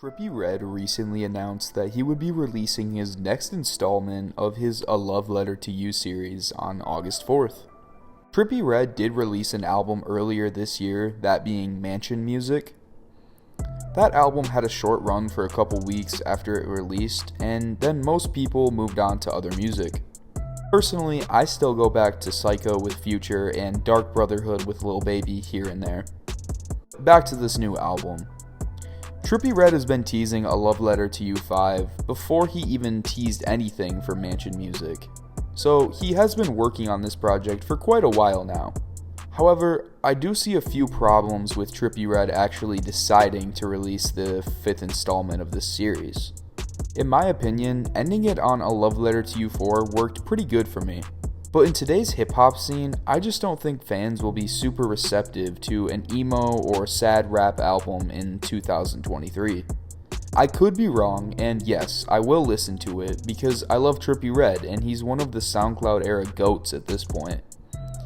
Trippie Redd recently announced that he would be releasing his next installment of his A Love Letter to You series on August 4th. Trippie Redd did release an album earlier this year, that being Mansion Music. That album had a short run for a couple weeks after it released, and then most people moved on to other music. Personally, I still go back to Psycho with Future and Dark Brotherhood with Lil Baby here and there. Back to this new album. Trippie Redd has been teasing A Love Letter to You 5 before he even teased anything for Mansion Music, so he has been working on this project for quite a while now. However, I do see a few problems with Trippie Redd actually deciding to release the 5th installment of this series. In my opinion, ending it on A Love Letter to You 4 worked pretty good for me. But in today's hip-hop scene, I just don't think fans will be super receptive to an emo or sad rap album in 2023. I could be wrong, and yes, I will listen to it because I love Trippie Redd and he's one of the SoundCloud era GOATs at this point.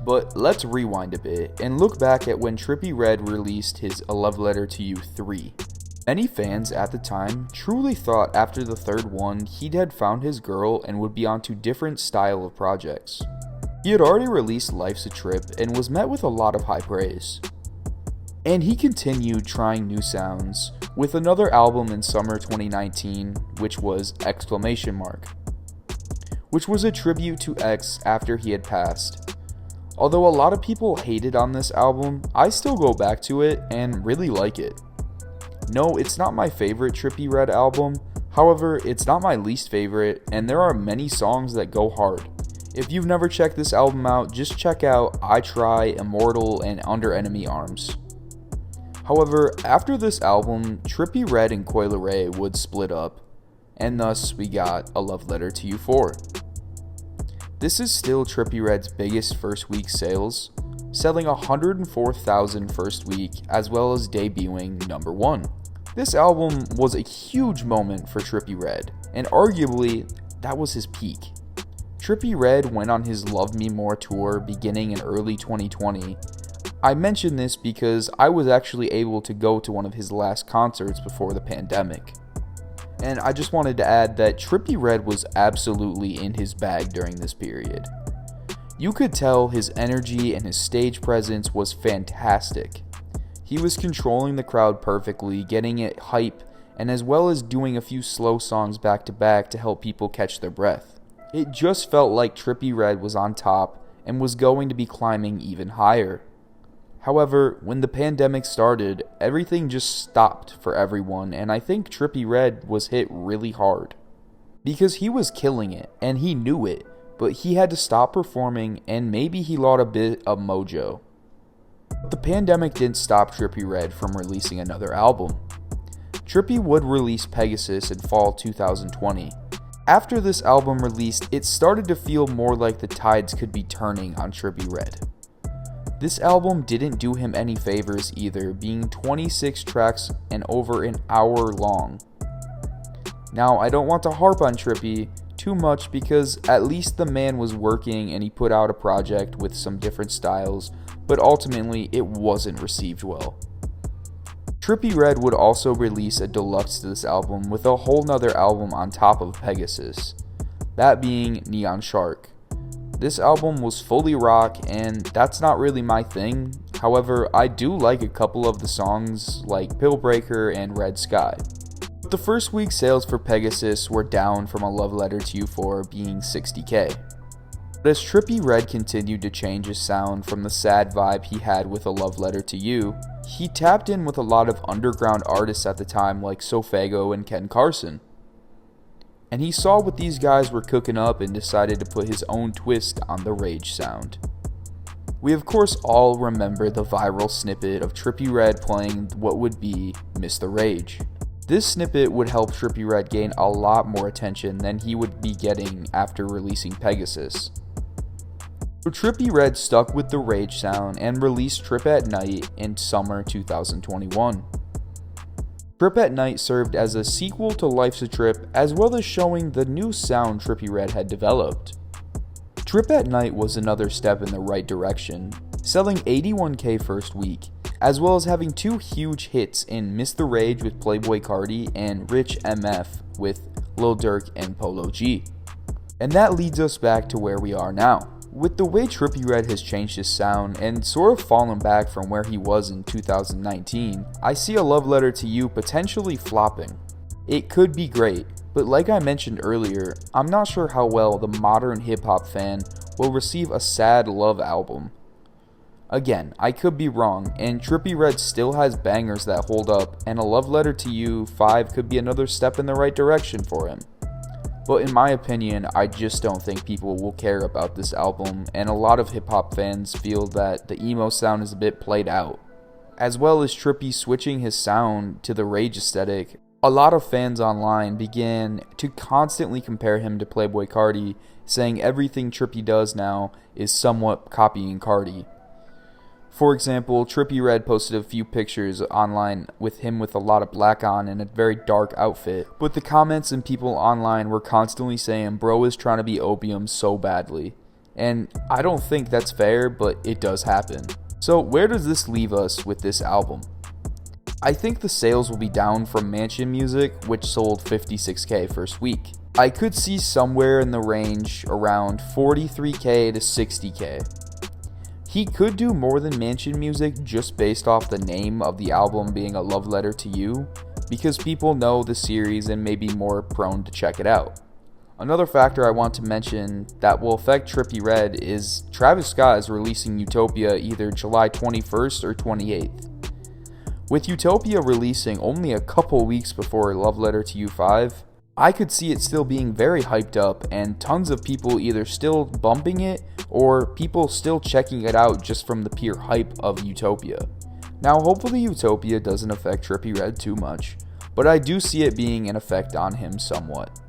But let's rewind a bit and look back at when Trippie Redd released his A Love Letter to You 3. Many fans at the time truly thought after the third one he'd had found his girl and would be onto different style of projects. He had already released Life's a Trip and was met with a lot of high praise. And he continued trying new sounds with another album in summer 2019, which was ! Which was a tribute to X after he had passed. Although a lot of people hated on this album, I still go back to it and really like it. No, it's not my favorite Trippie Redd album, however, it's not my least favorite, and there are many songs that go hard. If you've never checked this album out, just check out I Try, Immortal, and Under Enemy Arms. However, after this album, Trippie Redd and Coi Leray would split up, and thus we got A Love Letter to You 4. This is still Trippie Redd's biggest first week sales, selling 104,000 first week, as well as debuting number 1. This album was a huge moment for Trippie Redd, and arguably, that was his peak. Trippie Redd went on his Love Me More tour beginning in early 2020. I mention this because I was actually able to go to one of his last concerts before the pandemic. And I just wanted to add that Trippie Redd was absolutely in his bag during this period. You could tell his energy and his stage presence was fantastic. He was controlling the crowd perfectly, getting it hype, and as well as doing a few slow songs back to back to help people catch their breath. It just felt like Trippie Redd was on top and was going to be climbing even higher. However, when the pandemic started, everything just stopped for everyone, and I think Trippie Redd was hit really hard. Because he was killing it, and he knew it, but he had to stop performing, and maybe he lost a bit of mojo. But the pandemic didn't stop Trippie Redd from releasing another album. Trippie would release Pegasus in fall 2020. After this album released, it started to feel more like the tides could be turning on Trippie Redd. This album didn't do him any favors either, being 26 tracks and over an hour long. Now, I don't want to harp on Trippie too much because at least the man was working and he put out a project with some different styles, but ultimately it wasn't received well. Trippie Redd would also release a deluxe to this album with a whole nother album on top of Pegasus, that being Neon Shark. This album was fully rock and that's not really my thing, however I do like a couple of the songs like Pillbreaker and Red Sky. The first week sales for Pegasus were down from A Love Letter to You 4 being 60k. But as Trippie Redd continued to change his sound from the sad vibe he had with A Love Letter to You, he tapped in with a lot of underground artists at the time like Sofago and Ken Carson. And he saw what these guys were cooking up and decided to put his own twist on the rage sound. We of course all remember the viral snippet of Trippie Redd playing what would be Mr. Rage. This snippet would help Trippie Redd gain a lot more attention than he would be getting after releasing Pegasus. So Trippie Redd stuck with the rage sound and released Trip at Night in summer 2021. Trip at Night served as a sequel to Life's a Trip as well as showing the new sound Trippie Redd had developed. Trip at Night was another step in the right direction, selling 81k first week, as well as having 2 huge hits in Mr. Rage with Playboi Carti and Rich MF with Lil Durk and Polo G. And that leads us back to where we are now. With the way Trippie Redd has changed his sound and sort of fallen back from where he was in 2019, I see A Love Letter to You potentially flopping. It could be great, but like I mentioned earlier, I'm not sure how well the modern hip-hop fan will receive a sad love album. Again, I could be wrong, and Trippie Redd still has bangers that hold up, and A Love Letter to You 5 could be another step in the right direction for him. But in my opinion, I just don't think people will care about this album, and a lot of hip-hop fans feel that the emo sound is a bit played out. As well as Trippie switching his sound to the Rage aesthetic, a lot of fans online began to constantly compare him to Playboi Carti, saying everything Trippie does now is somewhat copying Carti. For example, Trippie Redd posted a few pictures online with him with a lot of black on and a very dark outfit, but the comments and people online were constantly saying bro is trying to be Opium so badly. And I don't think that's fair, but it does happen. So where does this leave us with this album? I think the sales will be down from Mansion Music, which sold 56k first week. I could see somewhere in the range around 43k to 60k. He could do more than Mansion Music just based off the name of the album being A Love Letter to You, because people know the series and may be more prone to check it out. Another factor I want to mention that will affect Trippie Redd is Travis Scott is releasing Utopia either July 21st or 28th. With Utopia releasing only a couple weeks before A Love Letter to You 5, I could see it still being very hyped up and tons of people either still bumping it or people still checking it out just from the pure hype of Utopia. Now hopefully Utopia doesn't affect Trippie Redd too much, but I do see it being an effect on him somewhat.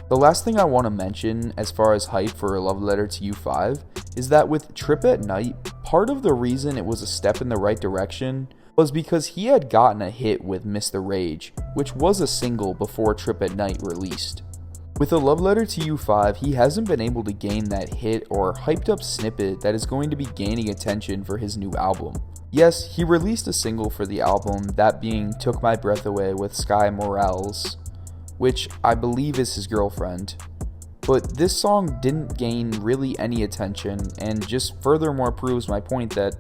The last thing I want to mention as far as hype for A Love Letter to You 5 is that with Trip at Night, part of the reason it was a step in the right direction was because he had gotten a hit with Mr. Rage, which was a single before Trip at Night released. With A Love Letter to You 5, he hasn't been able to gain that hit or hyped up snippet that is going to be gaining attention for his new album. Yes, he released a single for the album, that being Took My Breath Away with Sky Morales, which I believe is his girlfriend. But this song didn't gain really any attention and just furthermore proves my point that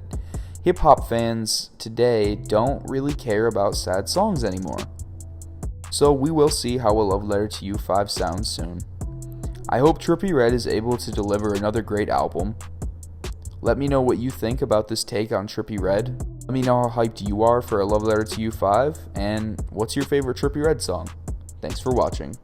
hip-hop fans today don't really care about sad songs anymore. So we will see how A Love Letter to You 5 sounds soon. I hope Trippie Redd is able to deliver another great album. Let me know what you think about this take on Trippie Redd. Let me know how hyped you are for A Love Letter to You 5, and what's your favorite Trippie Redd song? Thanks for watching.